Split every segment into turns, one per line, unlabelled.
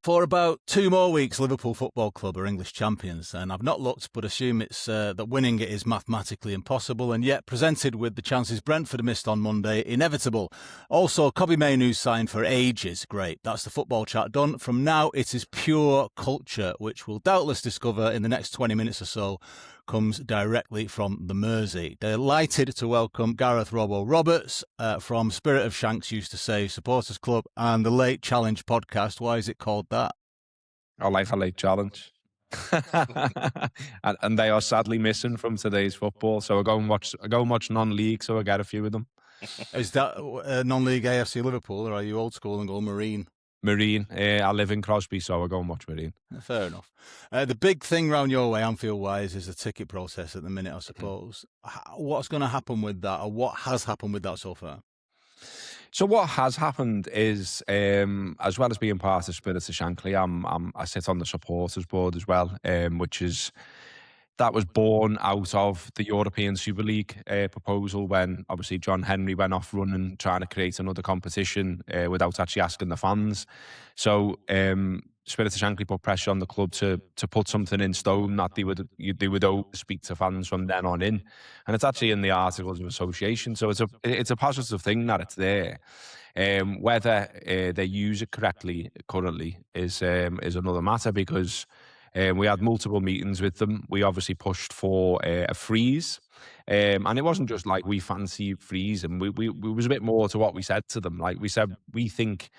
For about 2 more weeks, Liverpool Football Club are English champions, and I've not looked but assume it's that winning it is mathematically impossible, and yet presented with the chances Brentford missed on Monday, inevitable. Also, Kobbie Mainoo's signed for ages. Great, that's the football chat done. From now, it is pure culture, which we'll doubtless discover in the next 20 minutes or so, comes directly from the Mersey. Delighted to welcome Gareth Robbo Roberts from Spirit of Shankly, used to say, Supporters Club, and the Late Challenge podcast. Why is it called that?
I like a late challenge. and they are sadly missing from today's football. So I go and watch non-league, so I get a few of them.
Is that non-league AFC Liverpool, or are you old school and go Marine?
Marine. I live in Crosby, so I go and watch Marine.
Fair enough. The big thing round your way, Anfield-wise, is the ticket process at the minute, I suppose. What's going to happen with that, or what has happened with that so far?
So what has happened is, as well as being part of Spirit of Shankly, I sit on the supporters board as well, that was born out of the European Super League proposal when obviously John Henry went off running, trying to create another competition without actually asking the fans. So Spirit of Shankly put pressure on the club to put something in stone that they would speak to fans from then on in, and it's actually in the Articles of Association. So it's a positive thing that it's there. Whether they use it correctly currently is another matter, because we had multiple meetings with them. We obviously pushed for a freeze, and it wasn't just like we fancy freeze, and we was a bit more to what we said to them. Like we said, we think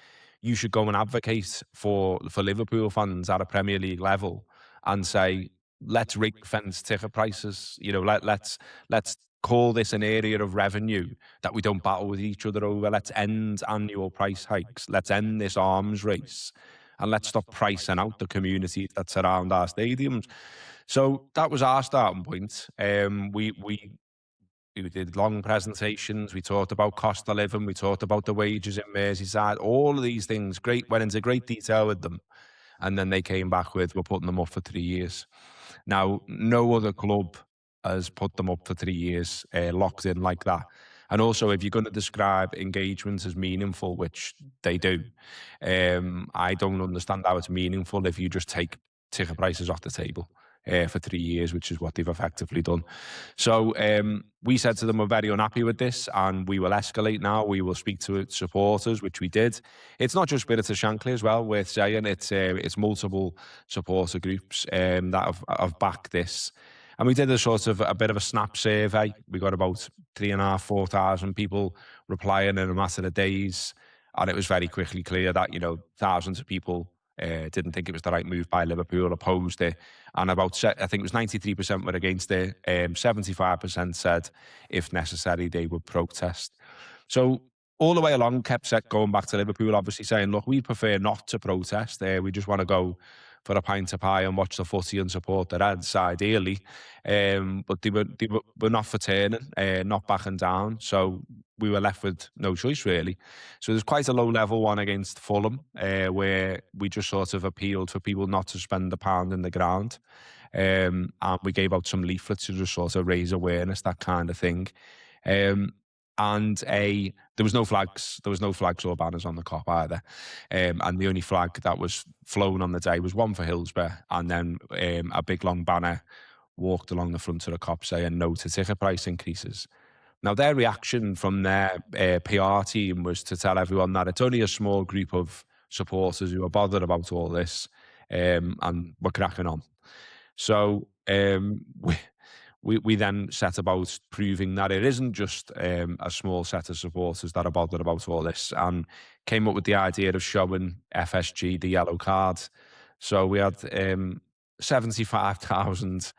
you should go and advocate for Liverpool fans at a Premier League level and say, let's ring-fence ticket prices. You know, let's call this an area of revenue that we don't battle with each other over. Let's end annual price hikes. Let's end this arms race. And let's stop pricing out the community that surround our stadiums. So that was our starting point. We did long presentations. We talked about cost of living. We talked about the wages in Merseyside. All of these things, went into great detail with them. And then they came back with, we're putting them up for 3 years. Now, no other club has put them up for 3 years, locked in like that. And also, if you're going to describe engagement as meaningful, which they do, I don't understand how it's meaningful if you just take ticket prices off the table for 3 years, which is what they've effectively done. So we said to them, we're very unhappy with this, and we will escalate now. We will speak to supporters, which we did. It's not just Spirit of Shankly as well, worth saying. It's multiple supporter groups that have backed this. And we did a bit of a snap survey. We got about 3,500, 4,000 people replying in a matter of days. And it was very quickly clear that, thousands of people didn't think it was the right move by Liverpool, opposed it. And I think it was 93% were against it. 75% said, if necessary, they would protest. So all the way along, kept going back to Liverpool, obviously saying, look, we prefer not to protest. We just want to go for a pint of pie and watch the footy and support the Reds, ideally. But they were not for turning, not backing down. So we were left with no choice, really. So there's quite a low-level one against Fulham, where we just sort of appealed for people not to spend £1 in the ground. And we gave out some leaflets to just sort of raise awareness, that kind of thing. And there was no flags. There was no flags or banners on the Kop either. And the only flag that was flown on the day was one for Hillsborough, and then a big long banner walked along the front of the Kop saying no to ticket price increases. Now, their reaction from their PR team was to tell everyone that it's only a small group of supporters who are bothered about all this, and we're cracking on. So we then set about proving that it isn't just a small set of supporters that are bothered about all this, and came up with the idea of showing FSG the yellow card. So we had 75,000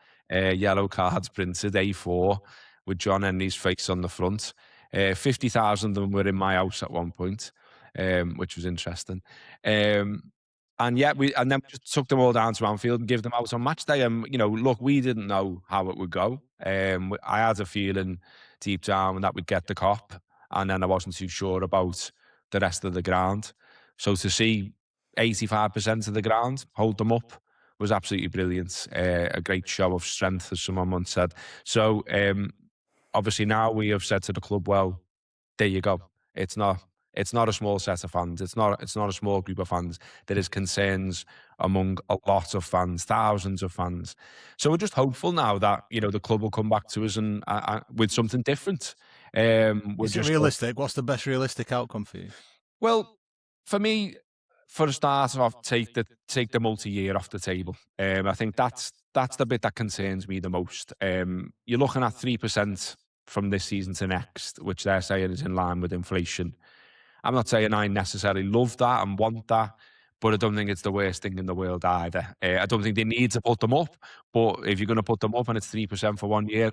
yellow cards printed, A4, with John Henry's face on the front. 50,000 of them were in my house at one point, which was interesting. And then we just took them all down to Anfield and give them out on match day. And, look, we didn't know how it would go. I had a feeling deep down that we'd get the Kop, and then I wasn't too sure about the rest of the ground. So to see 85% of the ground hold them up was absolutely brilliant. A great show of strength, as someone once said. So obviously now we have said to the club, well, there you go. It's not It's not a small set of fans. It's not a small group of fans. There is concerns among a lot of fans, thousands of fans. So we're just hopeful now that, the club will come back to us and with something different. We're
Is it
just
realistic? What's the best realistic outcome for you?
well, for me, for a start off, take the multi-year off the table. I think that's the bit that concerns me the most. You're looking at 3% from this season to next, which they're saying is in line with inflation. I'm not saying I necessarily love that and want that, but I don't think it's the worst thing in the world either. I don't think they need to put them up, but if you're going to put them up and it's 3% for 1 year,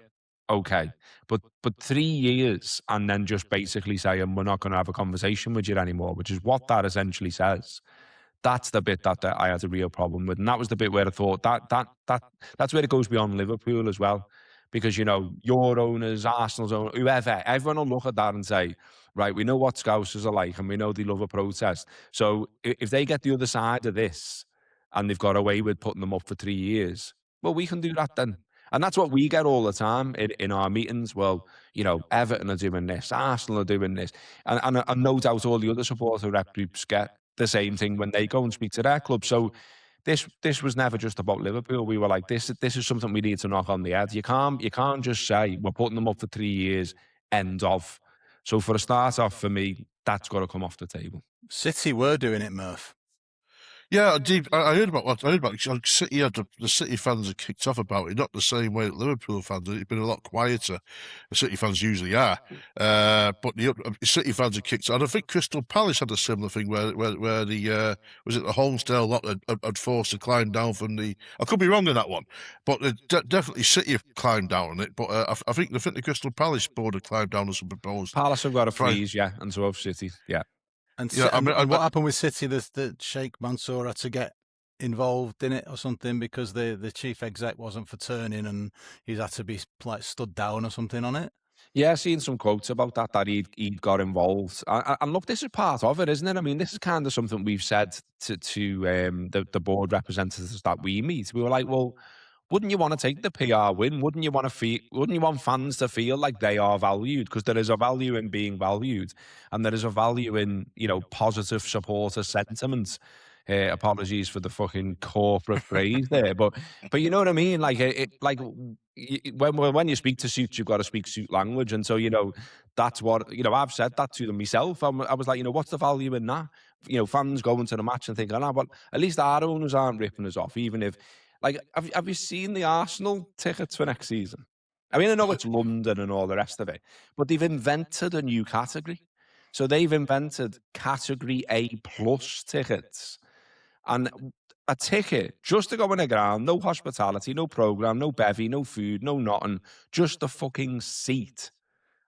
okay. But 3 years and then just basically saying we're not going to have a conversation with you anymore, which is what that essentially says. That's the bit that I had a real problem with, and that was the bit where I thought that's where it goes beyond Liverpool as well, because your owners, Arsenal's owners, whoever, everyone will look at that and say, right, we know what Scousers are like, and we know they love a protest. So if they get the other side of this, and they've got away with putting them up for 3 years, well, we can do that then. And that's what we get all the time in our meetings. Well, Everton are doing this, Arsenal are doing this, and no doubt all the other supporter rep groups get the same thing when they go and speak to their club. So this was never just about Liverpool. We were like, this is something we need to knock on the head. You can't just say we're putting them up for 3 years, end of. So for a start off, for me, that's got to come off the table.
City were doing it, Murph.
Yeah, indeed. I heard about what I heard about. City had the City fans are kicked off about it, not the same way that Liverpool fans. It's been a lot quieter. The City fans usually are, but the City fans are kicked off. And I think Crystal Palace had a similar thing where the was it the Holmesdale lot had forced to climb down from the. I could be wrong on that one, but definitely City have climbed down on it. But I think the Crystal Palace board had climbed down on some proposed.
Palace have got a freeze, yeah, and so have City, yeah.
And what happened with City? The Sheikh Mansour had to get involved in it or something because the chief exec wasn't for turning, and he's had to be like stood down or something on it.
Yeah, I've seen some quotes about that he'd got involved. And look, this is part of it, isn't it? I mean, this is kind of something we've said to the board representatives that we meet. We were like, well, wouldn't you want to take the PR win? Wouldn't you want fans to feel like they are valued? Because there is a value in being valued, and there is a value in positive supporter sentiment. Apologies for the fucking corporate phrase there, but you know what I mean. Like when you speak to suits, you've got to speak suit language, and so that's what I've said that to them myself. I was like, what's the value in that? Fans going to the match and thinking, but at least our owners aren't ripping us off, even if. Like, have you seen the Arsenal tickets for next season? I mean, I know it's London and all the rest of it, but they've invented a new category. So they've invented category A+ tickets. And a ticket just to go in the ground, no hospitality, no programme, no bevy, no food, no nothing, just a fucking seat,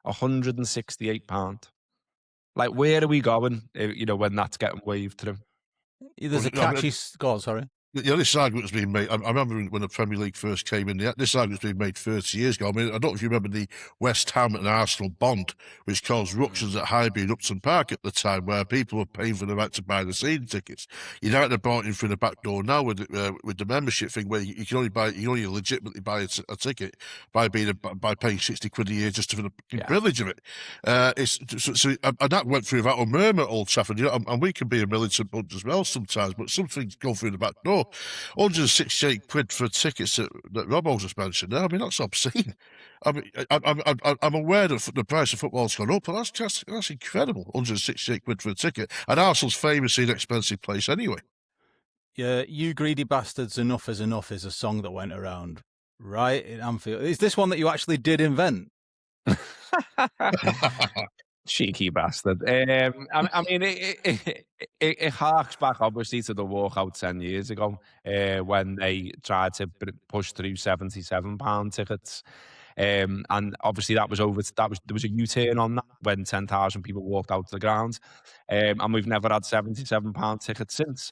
£168. Like, where are we going, when that's getting waved through?
There's a catchy... Go on, sorry.
This argument was being made. I remember when the Premier League first came in. This argument was being made 30 years ago. I mean, I don't know if you remember the West Ham and Arsenal bond, which caused ructions at Highbury and Upton Park at the time, where people were paying for the right to buy the season tickets. You know, they're bought in through the back door now with the membership thing, where you can only legitimately buy a ticket by paying £60 a year just for the privilege of it. And that went through without a murmur at Old Trafford. And we can be a militant bunch as well sometimes, but some things go through the back door. £168 for tickets that Robbo's just mentioned. I mean, that's obscene. I mean, I'm aware that the price of football's gone up, but that's incredible. £168 for a ticket, and Arsenal's famously an expensive place anyway.
Yeah, "You Greedy Bastards, Enough is Enough" is a song that went around, right, in Anfield. Is this one that you actually did invent?
Cheeky bastard. I mean, it harks back obviously to the walkout 10 years ago, when they tried to push through £77 tickets. And obviously there was a U-turn on that when 10,000 people walked out to the ground. And we've never had £77 tickets since.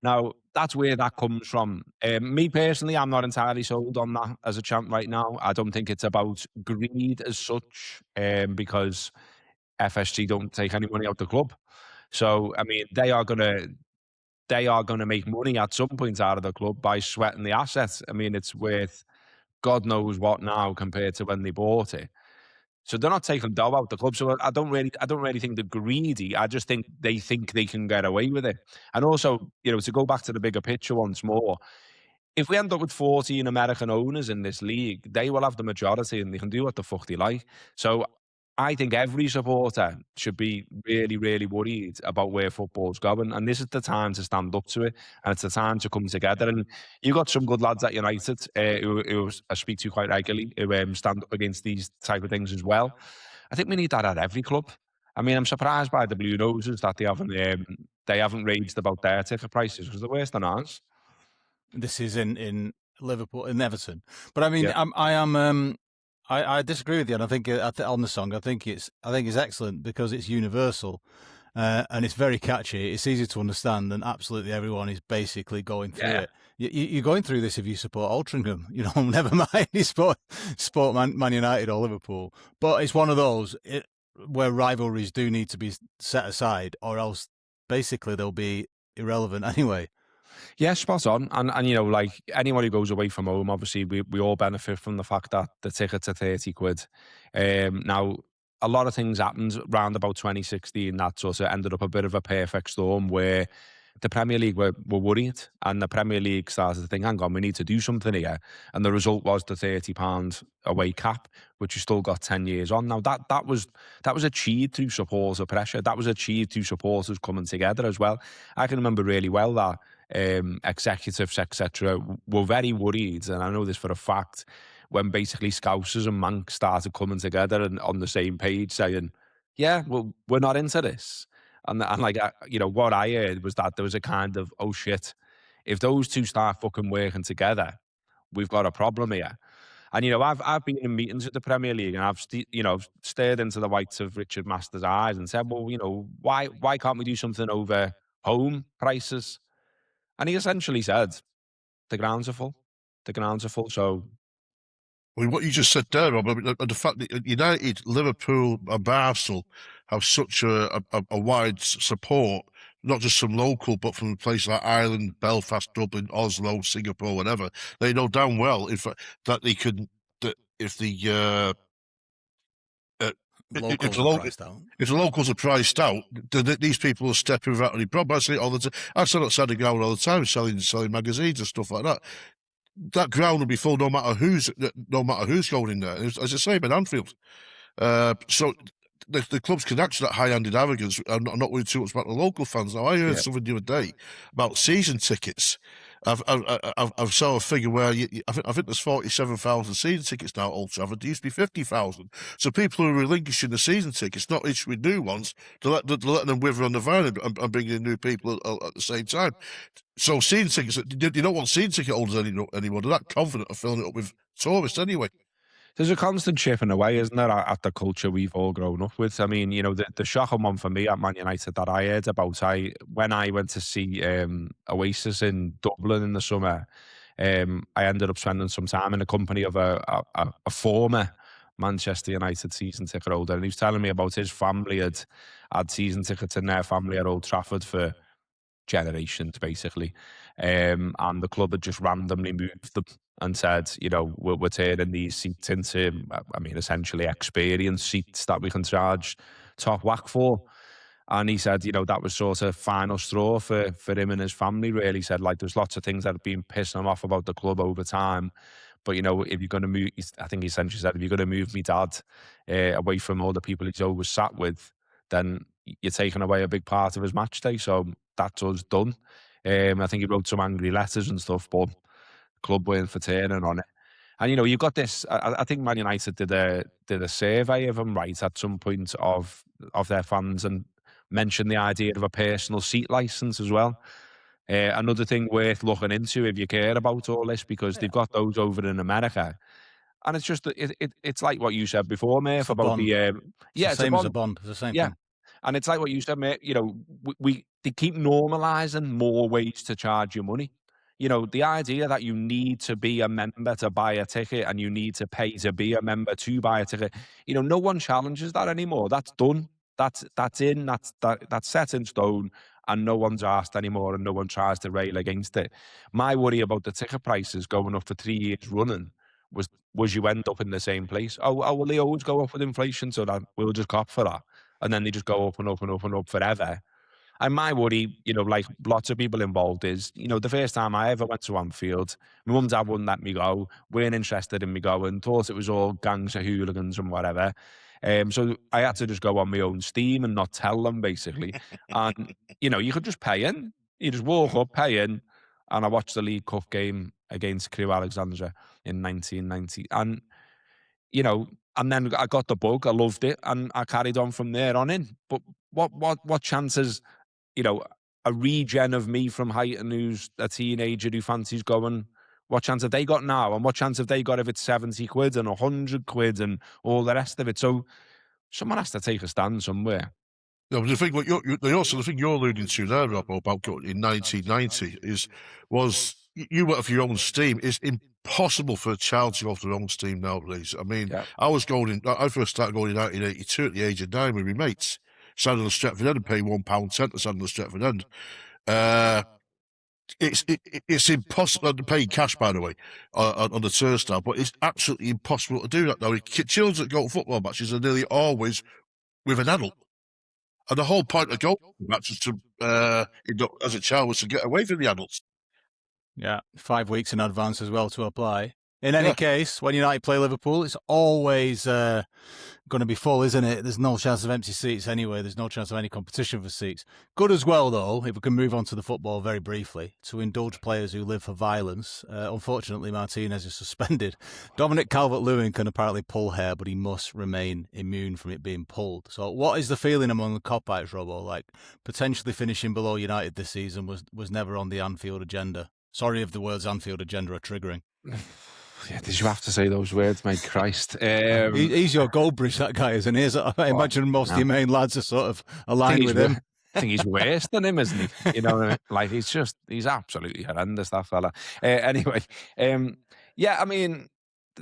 Now, that's where that comes from. Me personally, I'm not entirely sold on that as a chant right now. I don't think it's about greed as such, because FSG don't take any money out the club. So, I mean, they are gonna make money at some point out of the club by sweating the assets. I mean, it's worth God knows what now compared to when they bought it. So they're not taking dough out the club. So I don't really think they're greedy. I just think they can get away with it. And also, to go back to the bigger picture once more, if we end up with 14 American owners in this league, they will have the majority and they can do what the fuck they like. So I think every supporter should be really, really worried about where football's going. And this is the time to stand up to it. And it's the time to come together. And you've got some good lads at United who I speak to quite regularly, who stand up against these type of things as well. I think we need that at every club. I mean, I'm surprised by the Blue Noses that they haven't raised about their ticket prices because they're worse than ours.
This is in Liverpool, in Everton. But I mean, yeah. I disagree with you, and I think on the song, I think it's excellent because it's universal, and it's very catchy. It's easy to understand, and absolutely everyone is basically going through it. You're going through this if you support Altrincham, never mind you support Man United or Liverpool. But it's one of those where rivalries do need to be set aside, or else basically they'll be irrelevant anyway.
Yeah, spot on. And like anyone who goes away from home, obviously we all benefit from the fact that the tickets are 30 quid. Now, a lot of things happened around about 2016 that sort of ended up a bit of a perfect storm where the Premier League were worried, and the Premier League started to think, hang on, we need to do something here. And the result was the £30 away cap, which you still got 10 years on. Now, that was achieved through supporter pressure. That was achieved through supporters coming together as well. I can remember really well that executives, etc., were very worried, and I know this for a fact, when basically Scousers and Manx started coming together and on the same page saying, yeah, well, we're not into this. And like, what I heard was that there was a kind of, oh shit, if those two start fucking working together, we've got a problem here. And, I've been in meetings at the Premier League and I've, stared into the whites of Richard Masters' eyes and said, well, why can't we do something over home prices? And he essentially said, the grounds are full. The grounds are full, so...
I mean, what you just said there, Rob, the fact that United, Liverpool and Arsenal have such a wide support, not just from local, but from places like Ireland, Belfast, Dublin, Oslo, Singapore, whatever, they know damn well that they can, that if the
locals are priced out.
If the locals are priced out, these people will step in without any problem. I say it all the time. I stand outside the ground all the time, selling magazines and stuff like that. That ground will be full no matter who's going in there. As I say, in Anfield. So the clubs can act that high-handed arrogance. I'm not worried too much about the local fans. Now, I heard something the other day about season tickets. I've saw a figure where I think there's 47,000 season tickets now at Old Trafford. There used to be 50,000. So people are relinquishing the season tickets, not issuing new ones, to let them wither on the vine and bring in new people at the same time. So season tickets, you don't want season ticket holders anymore. They're that confident of filling it up with tourists anyway.
There's a constant chipping away, isn't there, at the culture we've all grown up with? I mean, the shocking one for me at Man United that I heard about, when I went to see Oasis in Dublin in the summer, I ended up spending some time in the company of a former Manchester United season ticket holder, and he was telling me about his family had season tickets in their family at Old Trafford for generations, basically. And the club had just randomly moved them and said, we're turning these seats into, essentially experience seats that we can charge top whack for. And he said, that was sort of final straw for him and his family, really. He said, like, there's lots of things that have been pissing him off about the club over time. But, if you're going to move, I think he essentially said, if you're going to move me dad away from all the people he's always sat with, then you're taking away a big part of his match day. So that's us done. I think he wrote some angry letters and stuff, but club weren't for turning on it. And you've got this. I think Man United did a survey of them right at some point of their fans and mentioned the idea of a personal seat license as well. Another thing worth looking into if you care about all this, because they've got those over in America. And it's just it's like what you said before, Murph, about the
it's the same as a bond. It's the same thing.
And it's like what you said, mate. They keep normalising more ways to charge you money. The idea that you need to be a member to buy a ticket and you need to pay to be a member to buy a ticket. No one challenges that anymore. That's done. That's set in stone, and no one's asked anymore, and no one tries to rail against it. My worry about the ticket prices going up for 3 years running was you end up in the same place. Oh, well, they always go up with inflation, so that we'll just cop for that. And then they just go up and up and up and up forever. And my worry, like lots of people involved is, the first time I ever went to Anfield, my mum and dad wouldn't let me go, weren't interested in me going, thought it was all gangs of hooligans and whatever. So I had to just go on my own steam and not tell them, basically. And, you could just pay in. You just walk up, pay in, and I watched the League Cup game against Crewe Alexandra in 1990. And, and then I got the bug, I loved it, and I carried on from there on in. But what chances, a regen of me from Highton who's a teenager who fancies going, what chance have they got now? And what chance have they got if it's 70 quid and 100 quid and all the rest of it? So someone has to take a stand somewhere.
No, but the thing, the thing you're alluding to there, Robbo, about in 1990 was you went off your own steam. It's impossible for a child to go off their own steam nowadays. I mean,
Yeah.
I first started going in 1982 at the age of 9 with my mates. Stand on the Stretford End and pay £1.10 to stand on the Stretford End. It's impossible. I'm paying cash, by the way, on the turnstile, but it's absolutely impossible to do that now. Children that go to football matches are nearly always with an adult. And the whole point of going to matches as a child was to get away from the adults.
Yeah, 5 weeks in advance as well to apply. In any case, when United play Liverpool, it's always going to be full, isn't it? There's no chance of empty seats anyway. There's no chance of any competition for seats. Good as well, though, if we can move on to the football very briefly, to indulge players who live for violence. Unfortunately, Martinez is suspended. Dominic Calvert-Lewin can apparently pull hair, but he must remain immune from it being pulled. So what is the feeling among the Copites, Robbo? Like, potentially finishing below United this season was never on the Anfield agenda. Sorry if the words Anfield agenda are triggering.
Yeah, did you have to say those words, mate? Christ.
He's your goal bridge, that guy, isn't he? I imagine most of your main lads are sort of aligned with him.
I think he's worse than him, isn't he? You know what I mean? Like, he's absolutely horrendous, that fella. Anyway, yeah, I mean,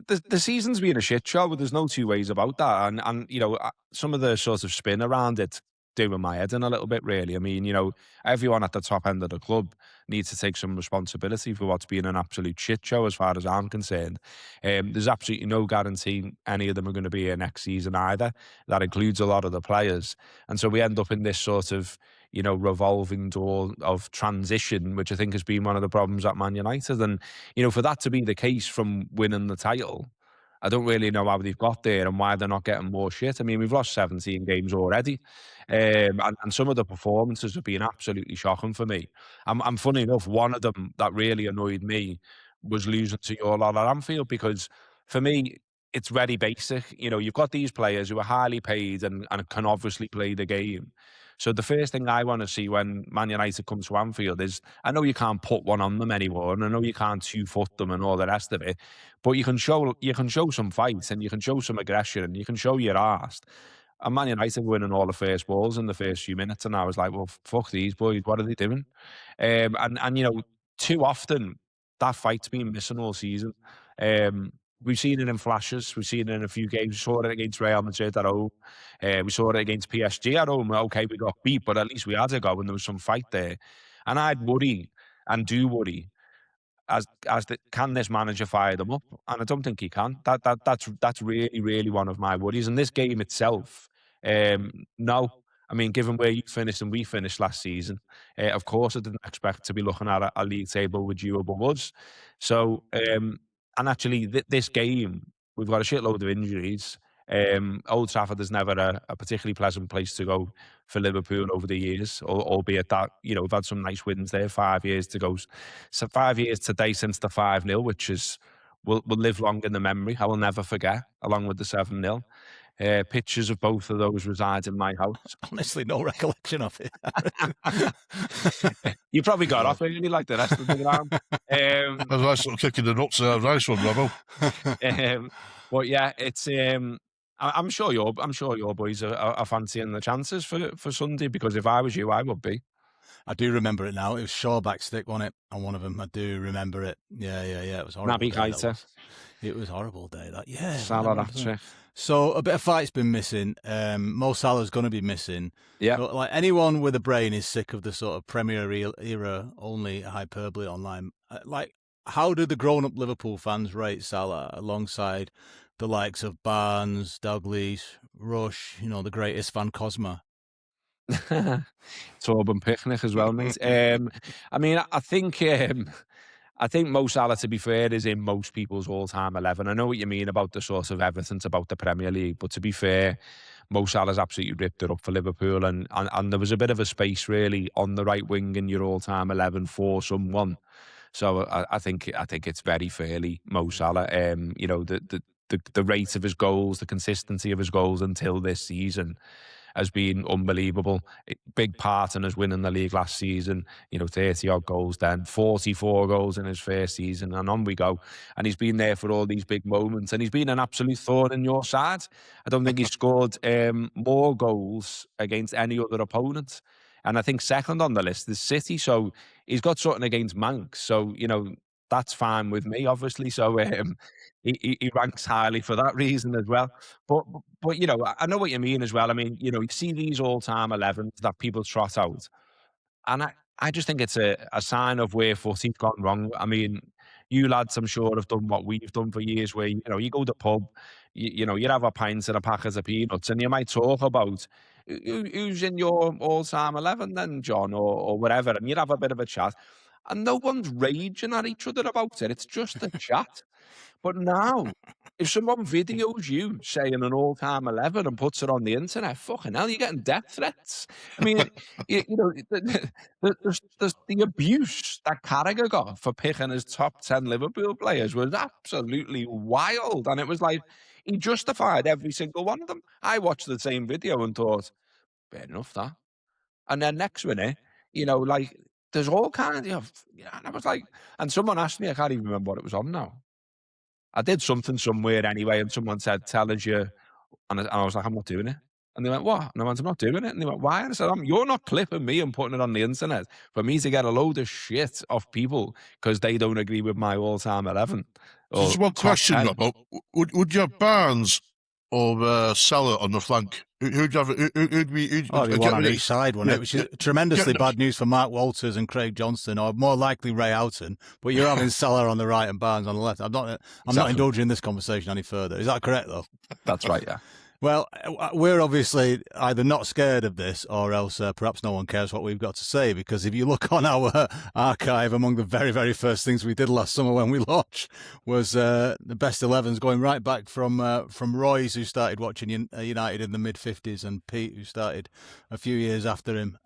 the season's been a shit show, but there's no two ways about that. And some of the sort of spin around it doing my head in a little bit, really. I mean, everyone at the top end of the club needs to take some responsibility for what's been an absolute shit show as far as I'm concerned. There's absolutely no guarantee any of them are going to be here next season either. That includes a lot of the players. And so we end up in this sort of, revolving door of transition, which I think has been one of the problems at Man United. And, for that to be the case from winning the title, I don't really know how they've got there and why they're not getting more shit. I mean, we've lost 17 games already. And some of the performances have been absolutely shocking for me. And funny enough, one of them that really annoyed me was losing to your lot at Anfield, because for me, it's very basic. You've got these players who are highly paid and can obviously play the game. So the first thing I want to see when Man United comes to Anfield is, I know you can't put one on them anymore, and I know you can't 2-foot them and all the rest of it, but you can show some fight, and you can show some aggression, and you can show your arse. And Man United winning all the first balls in the first few minutes, and I was like, well, fuck these boys, what are they doing? And too often that fight's been missing all season. We've seen it in flashes. We've seen it in a few games. We saw it against Real Madrid at home. We saw it against PSG at home. Okay, we got beat, but at least we had a go and there was some fight there. And I'd worry, and do worry, can this manager fire them up? And I don't think he can. That's really, really one of my worries. And this game itself, no. I mean, given where you finished and we finished last season, of course I didn't expect to be looking at a league table with you above us. So, and actually, this game, we've got a shitload of injuries. Old Trafford is never a particularly pleasant place to go for Liverpool over the years, albeit that, we've had some nice wins there, 5 years to go. So 5 years today since the 5-0, which will live long in the memory. I will never forget, along with the 7-0. Pictures of both of those reside in my house.
Honestly, no recollection of it.
You probably got off early like the rest of the ground.
A nice little kick in the nuts there. Nice one, Robbo.
But yeah, it's. I'm sure your boys are fancying the chances for Sunday, because if I was you, I would be.
I do remember it now. It was Shaw backstick, wasn't it? On one of them. I do remember it. Yeah. It was horrible.
Naby Keita.
It was a horrible day, that. Yeah.
Salah hat-trick.
So a bit of fight's been missing. Mo Salah's going to be missing.
Yeah.
So, like, anyone with a brain is sick of the sort of Premier era only hyperbole online. how do the grown-up Liverpool fans rate Salah alongside the likes of Barnes, Dalglish, Rush, the great Istvan Kozma?
Torben Picnic as well, mate. I mean, I think Mo Salah, to be fair, is in most people's all-time 11. I know what you mean about the sort of everything's about the Premier League, but to be fair, Mo Salah's absolutely ripped it up for Liverpool, and there was a bit of a space really on the right wing in your all-time 11 for someone. So I think it's very fairly Mo Salah. The rate of his goals, the consistency of his goals until this season has been unbelievable. Big part in us winning the league last season, 30-odd goals then, 44 goals in his first season, and on we go. And he's been there for all these big moments, and he's been an absolute thorn in your side. I don't think he's scored more goals against any other opponent. And I think second on the list is City, so he's got something against Manx. So, that's fine with me, obviously. So he ranks highly for that reason as well. But I know what you mean as well. I mean, you see these all-time 11s that people trot out, and I just think it's a sign of where footy's gone wrong. I mean, you lads, I'm sure, have done what we've done for years, where you go to the pub, you have a pint and a packet of peanuts, and you might talk about who's in your all-time 11 then, John, or whatever, and you'd have a bit of a chat, and no one's raging at each other about it. It's just a chat. But now, if someone videos you saying an all-time 11 and puts it on the internet, fucking hell, you're getting death threats. I mean, the abuse that Carragher got for picking his top 10 Liverpool players was absolutely wild. And it was like, he justified every single one of them. I watched the same video and thought, fair enough, that. And then next minute, there's all kinds of, and I was like, and someone asked me, I can't even remember what it was on now. I did something somewhere anyway, and someone said, tell us you, and I was like, I'm not doing it. And they went, what? And I went, I'm not doing it. And they went, why? And I said, you're not clipping me and putting it on the internet for me to get a load of shit off people because they don't agree with my all-time 11.
Just one question, Robbo. Would you have Barnes or Salah on the flank? Who'd you have? Who'd be
one on each side, wouldn't it? Which is tremendously bad news for Mark Walters and Craig Johnston, or more likely Ray Houghton. But you're having Salah on the right and Barnes on the left. I'm not indulging in this conversation any further. Is that correct, though?
That's right, yeah.
Well, we're obviously either not scared of this or else perhaps no one cares what we've got to say, because if you look on our archive, among the very, very first things we did last summer when we launched was the best 11s going right back from Royce, who started watching United in the mid-50s, and Pete, who started a few years after him.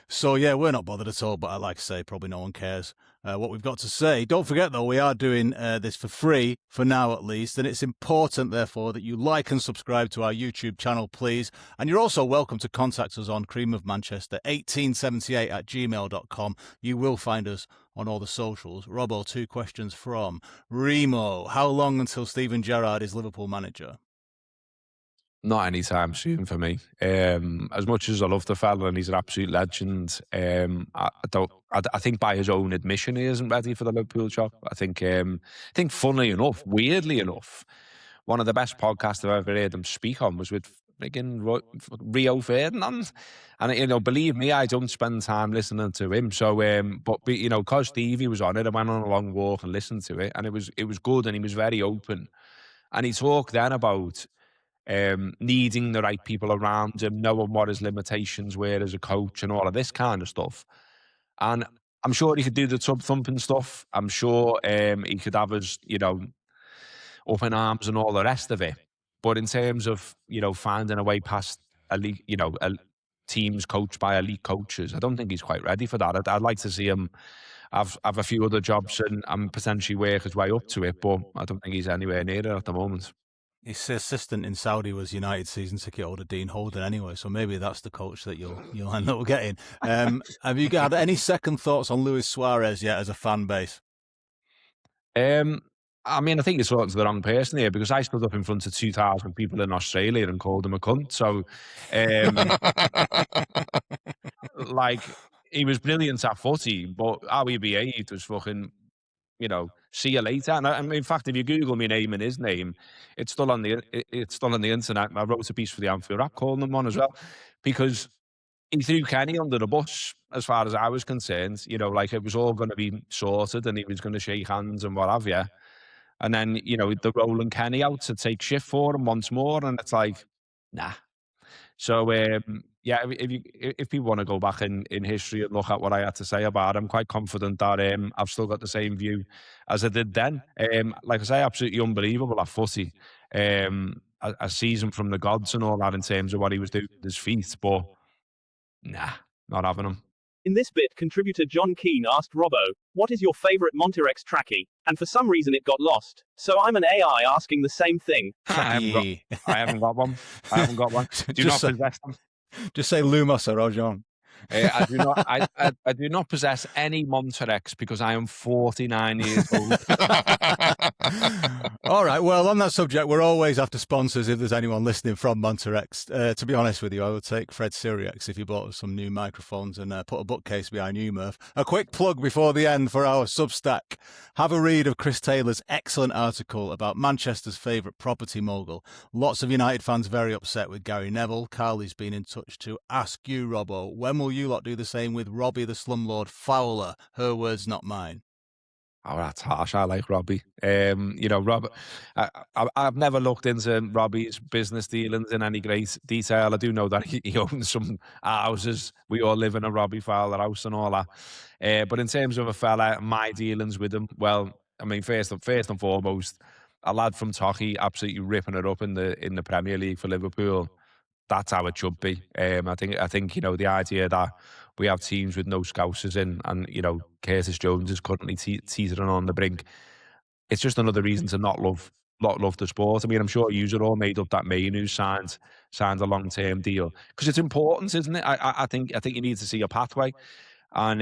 So, yeah, we're not bothered at all, but I like to say probably no one cares what we've got to say. Don't forget, though, we are doing this for free, for now at least, and it's important, therefore, that you like and subscribe to our YouTube channel, please. And you're also welcome to contact us on creamofmanchester1878@gmail.com. You will find us on all the socials. Robbo, 2 questions from Remo. How long until Steven Gerrard is Liverpool manager?
Not anytime soon for me. As much as I love the fella and he's an absolute legend, I think by his own admission he isn't ready for the Liverpool job. I think funnily enough, weirdly enough, one of the best podcasts I've ever heard him speak on was with friggin' Rio Ferdinand. And, believe me, I don't spend time listening to him. So, but because Stevie was on it, I went on a long walk and listened to it, and it was good, and he was very open. And he talked then about needing the right people around him, knowing what his limitations were as a coach and all of this kind of stuff. And I'm sure he could do the tub thumping stuff. I'm sure he could have his, up in arms and all the rest of it. But in terms of, finding a way past elite, teams coached by elite coaches, I don't think he's quite ready for that. I'd like to see him have a few other jobs and potentially work his way up to it, but I don't think he's anywhere near it at the moment.
His assistant in Saudi was United season ticket holder Dean Holden anyway, so maybe that's the coach that you'll end up getting. Have you had any second thoughts on Luis Suarez yet as a fan base?
I mean, I think you're talking to the wrong person here, because I stood up in front of 2,000 people in Australia and called him a cunt. So, he was brilliant at footy, but how he behaved was fucking, see you later. And in fact, if you Google me name and his name, it's still on the internet. I wrote a piece for the Anfield Rap calling him one as well, because he threw Kenny under the bus, as far as I was concerned. You know, like it was all going to be sorted, and he was going to shake hands and what have you. And then, you know, they're rolling Kenny out to take shift for him once more, and it's like, nah. So, yeah, if people want to go back in history and look at what I had to say about it, I'm quite confident that I've still got the same view as I did then. Like I say, absolutely unbelievable at footy. A season from the gods and all that in terms of what he was doing with his feet, but nah, not having him.
In this bit, contributor John Keane asked Robbo, "What is your favorite Monterex trackie?" And for some reason it got lost. So I'm an AI asking the same thing.
I haven't got one. I haven't got one. Do not possess them.
Just say Lumos or John.
I do not. I do not possess any Monterex because I am 49 years old.
All right. Well, on that subject, we're always after sponsors. If there's anyone listening from Monterex, to be honest with you, I would take Fred Syriax if you bought us some new microphones and put a bookcase behind you, Murph. A quick plug before the end for our Substack. Have a read of Chris Taylor's excellent article about Manchester's favourite property mogul. Lots of United fans very upset with Gary Neville. Carly's been in touch to ask you, Robbo, when will you lot do the same with Robbie the slumlord Fowler? Her words, not mine.
Oh, that's harsh. I like Robbie. You know, Rob. I've never looked into Robbie's business dealings in any great detail. I do know that he owns some houses. We all live in a Robbie Fowler house and all that. But in terms of a fella, my dealings with him, well, I mean, first and foremost, a lad from Torquay absolutely ripping it up in the Premier League for Liverpool. That's how it should be. I think you know, the idea that we have teams with no Scousers in, and you know, Curtis Jones is currently teetering on the brink. It's just another reason to not love the sport. I mean, I'm sure you're all made up that Mainu signed a long-term deal because it's important, isn't it? I think you need to see a pathway, and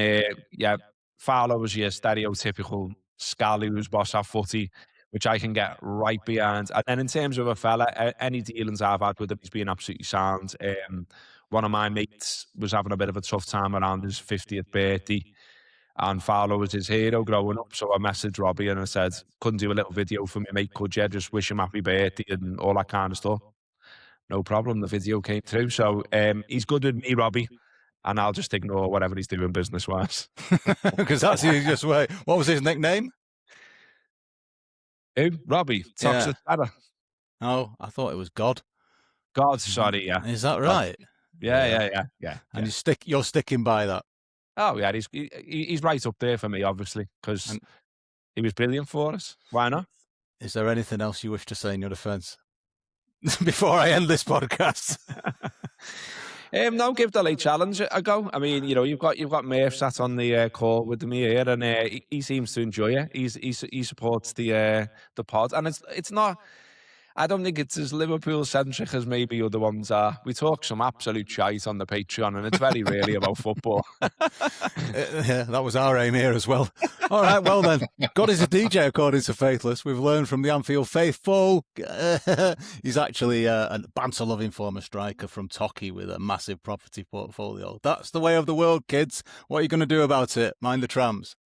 yeah, Fowler was your stereotypical scally who's boss at footy, which I can get right behind. And then in terms of a fella, any dealings I've had with him, he's been absolutely sound. One of my mates was having a bit of a tough time around his 50th birthday, and Fowler was his hero growing up. So I messaged Robbie and I said, couldn't do a little video for me, mate, could you? Just wish him happy birthday and all that kind of stuff. No problem, the video came through. So he's good with me, Robbie, and I'll just ignore whatever he's doing business-wise.
Because that's the easiest way. What was his nickname?
Who? Robbie. Toxic Terror.
Oh, I thought it was God.
God, sorry, yeah.
Is that right?
Yeah.
And you're sticking by that.
Oh yeah, he's right up there for me, obviously, because he was brilliant for us. Why not?
Is there anything else you wish to say in your defence before I end this podcast?
No, give the late challenge a go. I mean, you know, you've got Murph sat on the call with me here, and he seems to enjoy it. He supports the pod, and it's not. I don't think it's as Liverpool-centric as maybe other ones are. We talk some absolute shite on the Patreon, and it's very rarely about football.
Yeah, that was our aim here as well. All right, well then, God is a DJ, according to Faithless. We've learned from the Anfield faithful. He's actually a banter-loving former striker from Torquay with a massive property portfolio. That's the way of the world, kids. What are you going to do about it? Mind the trams.